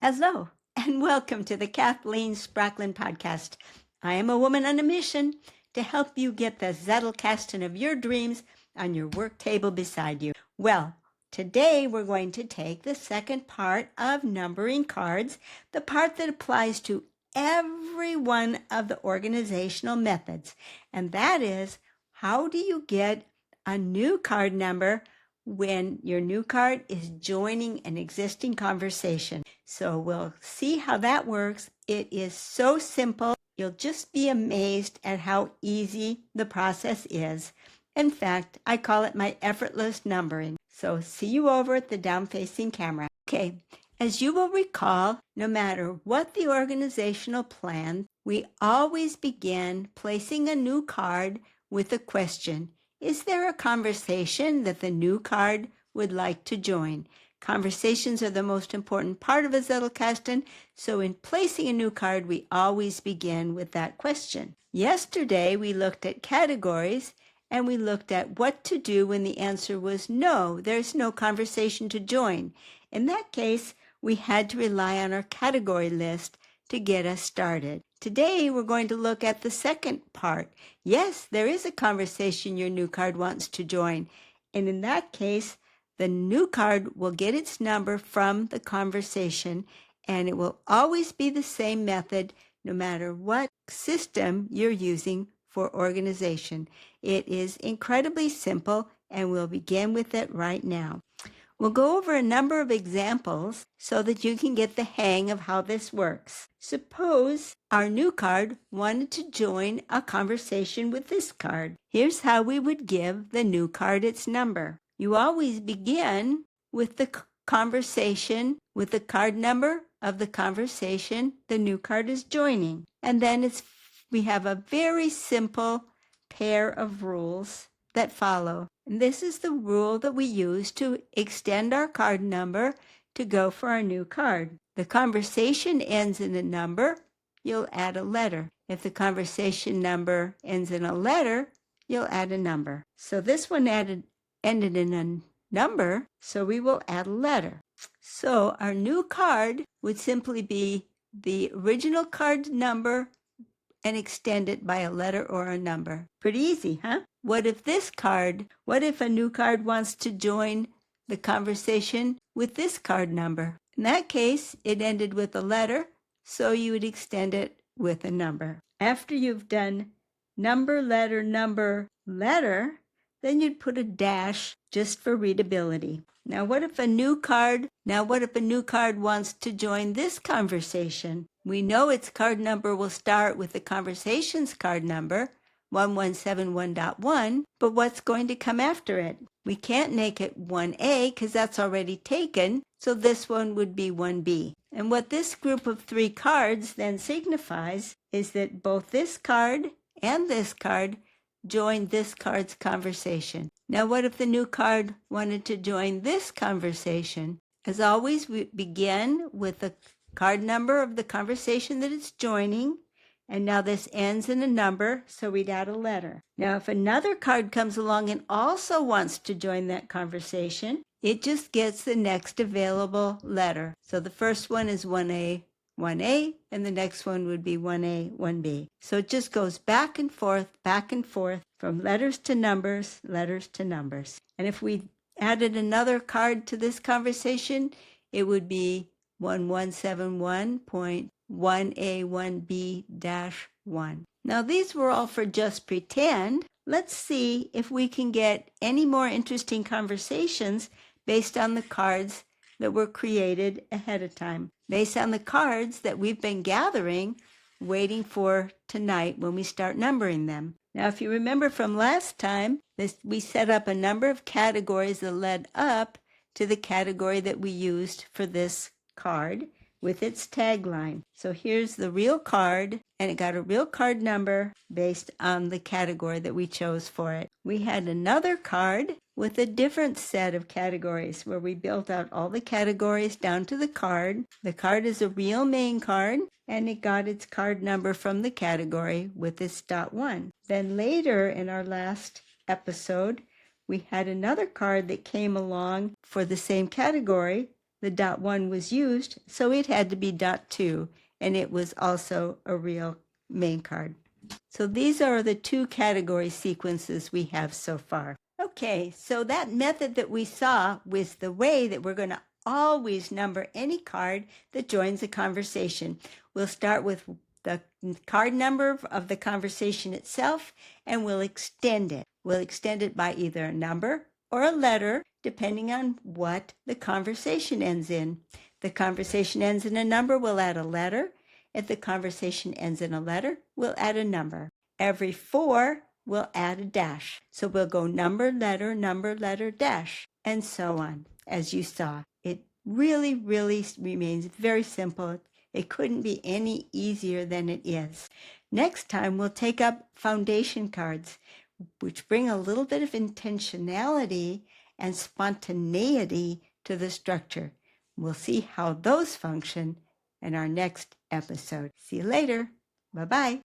Hello, and welcome to the Kathleen Spracklin podcast. I am a woman on a mission to help you get the Zettelkasten of your dreams on your work table beside you. Well, today we're going to take the second part of numbering cards, the part that applies to every one of the organizational methods, and that is, how do you get a new card number when your new card is joining an existing conversation? So we'll see how that works. It is so simple. You'll just be amazed at how easy the process is. In fact, I call it my effortless numbering. So see you over at the down-facing camera. Okay, as you will recall, no matter what the organizational plan, we always begin placing a new card with a question. Is there a conversation that the new card would like to join? Conversations are the most important part of a Zettelkasten, so in placing a new card, we always begin with that question. Yesterday, we looked at categories, and we looked at what to do when the answer was no, there's no conversation to join. In that case, we had to rely on our category list to get us started. Today, we're going to look at the second part. Yes, there is a conversation your new card wants to join, and in that case, the new card will get its number from the conversation, and it will always be the same method no matter what system you're using for organization. It is incredibly simple, and we'll begin with it right now. We'll go over a number of examples so that you can get the hang of how this works. Suppose our new card wanted to join a conversation with this card. Here's how we would give the new card its number. You always begin with the conversation, with the card number of the conversation the new card is joining. And then we have a very simple pair of rules that follow. And this is the rule that we use to extend our card number to go for our new card. The conversation ends in a number, you'll add a letter. If the conversation number ends in a letter, you'll add a number. So this one ended in a number, so we will add a letter. So our new card would simply be the original card number and extend it by a letter or a number. Pretty easy, huh? What if a new card wants to join the conversation with this card number? In that case, it ended with a letter, so you would extend it with a number. After you've done number, letter, then you'd put a dash just for readability. Now what if a new card wants to join this conversation? We know its card number will start with the conversation's card number, 1171.1, but what's going to come after it? We can't make it 1A because that's already taken, so this one would be 1B. And what this group of three cards then signifies is that both this card and this card join this card's conversation. Now, what if the new card wanted to join this conversation? As always, we begin with the card number of the conversation that it's joining, and now this ends in a number, so we'd add a letter. Now, if another card comes along and also wants to join that conversation, it just gets the next available letter. So the first one is 1A, and the next one would be 1A, 1B. So it just goes back and forth, from letters to numbers. And if we added another card to this conversation, it would be 1171.1A1B-1. Now these were all for just pretend. Let's see if we can get any more interesting conversations based on the cards that were created ahead of time, based on the cards that we've been gathering, waiting for tonight when we start numbering them. Now, if you remember from last time, we set up a number of categories that led up to the category that we used for this card with its tagline. So here's the real card, and it got a real card number based on the category that we chose for it. We had another card with a different set of categories where we built out all the categories down to the card. The card is a real main card, and it got its card number from the category with its .1. Then later in our last episode, we had another card that came along for the same category the dot 1 was used, so it had to be dot 2, and it was also a real main card. So these are the 2 category sequences we have so far. Okay, so that method that we saw was the way that we're going to always number any card that joins a conversation. We'll start with the card number of the conversation itself, and we'll extend it. We'll extend it by either a number or a letter, depending on what the conversation ends in. The conversation ends in a number, we'll add a letter. If the conversation ends in a letter, we'll add a number. Every 4, we'll add a dash. So we'll go number, letter, dash, and so on, as you saw. It really remains very simple. It couldn't be any easier than it is. Next time, we'll take up foundation cards, which bring a little bit of intentionality and spontaneity to the structure. We'll see how those function in our next episode. See you later. Bye-bye.